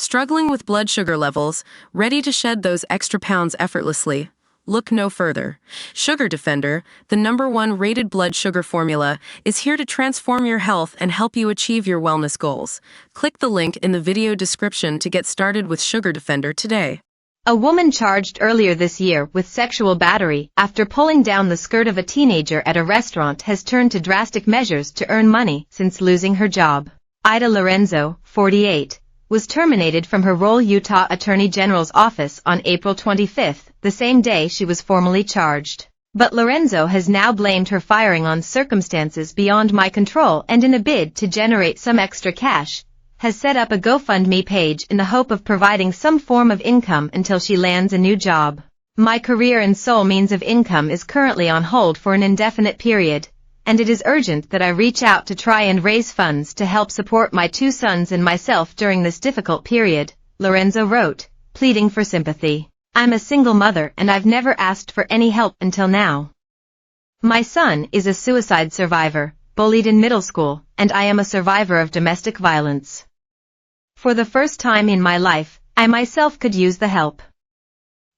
Struggling with blood sugar levels, ready to shed those extra pounds effortlessly? Look no further. Sugar Defender, the #1 rated blood sugar formula, is here to transform your health and help you achieve your wellness goals. Click the link in the video description to get started with Sugar Defender today. A woman charged earlier this year with sexual battery after pulling down the skirt of a teenager at a restaurant has turned to drastic measures to earn money since losing her job. Ida Lorenzo, 48, was terminated from her role Utah Attorney General's office on April 25, the same day she was formally charged. But Lorenzo has now blamed her firing on circumstances beyond my control and in a bid to generate some extra cash, has set up a GoFundMe page in the hope of providing some form of income until she lands a new job. My career and sole means of income is currently on hold for an indefinite period, and it is urgent that I reach out to try and raise funds to help support my 2 sons and myself during this difficult period, Lorenzo wrote, pleading for sympathy. I'm a single mother and I've never asked for any help until now. My son is a suicide survivor, bullied in middle school, and I am a survivor of domestic violence. For the first time in my life, I myself could use the help.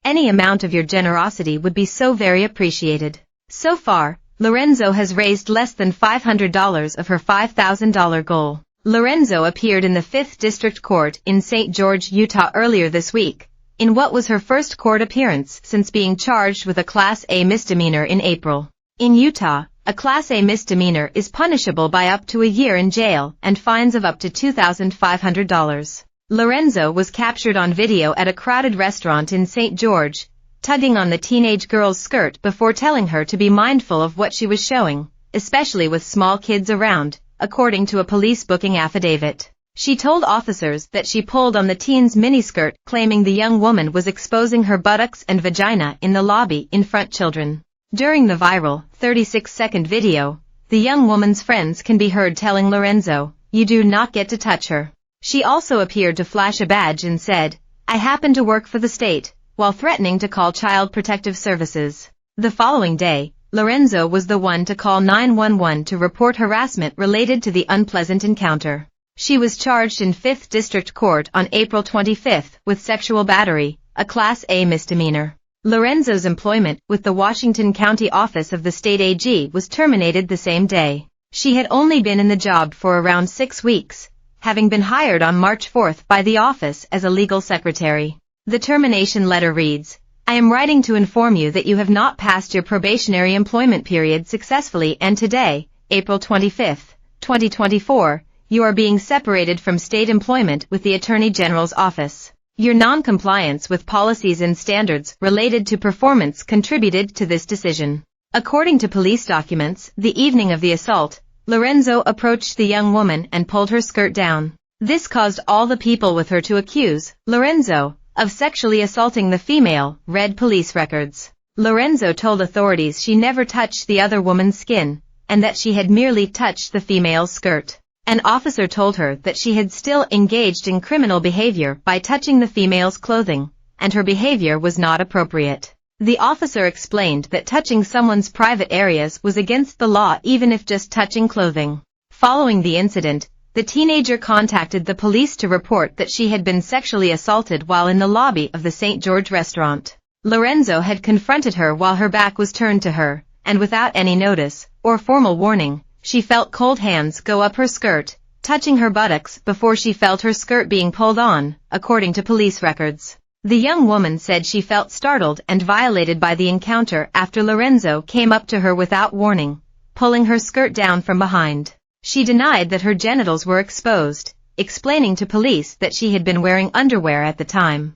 Any amount of your generosity would be so very appreciated. So far, Lorenzo has raised less than $500 of her $5,000 goal. Lorenzo appeared in the 5th District Court in St. George, Utah earlier this week, in what was her first court appearance since being charged with a Class A misdemeanor in April. In Utah, a Class A misdemeanor is punishable by up to a year in jail and fines of up to $2,500. Lorenzo was captured on video at a crowded restaurant in St. George, tugging on the teenage girl's skirt before telling her to be mindful of what she was showing, especially with small kids around, according to a police booking affidavit. She told officers that she pulled on the teen's miniskirt, claiming the young woman was exposing her buttocks and vagina in the lobby in front of children. During the viral, 36-second video, the young woman's friends can be heard telling Lorenzo, "You do not get to touch her." She also appeared to flash a badge and said, "I happen to work for the state," while threatening to call Child Protective Services. The following day, Lorenzo was the one to call 911 to report harassment related to the unpleasant encounter. She was charged in 5th District Court on April 25 with sexual battery, a Class A misdemeanor. Lorenzo's employment with the Washington County Office of the State AG was terminated the same day. She had only been in the job for around 6 weeks, having been hired on March 4 by the office as a legal secretary. The termination letter reads, "I am writing to inform you that you have not passed your probationary employment period successfully and today, April 25, 2024, you are being separated from state employment with the Attorney General's office. Your non-compliance with policies and standards related to performance contributed to this decision." According to police documents, the evening of the assault, Lorenzo approached the young woman and pulled her skirt down. This caused all the people with her to accuse Lorenzo of sexually assaulting the female, read police records. Lorenzo told authorities she never touched the other woman's skin, and that she had merely touched the female's skirt. An officer told her that she had still engaged in criminal behavior by touching the female's clothing, and her behavior was not appropriate. The officer explained that touching someone's private areas was against the law even if just touching clothing. Following the incident, the teenager contacted the police to report that she had been sexually assaulted while in the lobby of the St. George restaurant. Lorenzo had confronted her while her back was turned to her, and without any notice or formal warning, she felt cold hands go up her skirt, touching her buttocks before she felt her skirt being pulled on, according to police records. The young woman said she felt startled and violated by the encounter after Lorenzo came up to her without warning, pulling her skirt down from behind. She denied that her genitals were exposed, explaining to police that she had been wearing underwear at the time.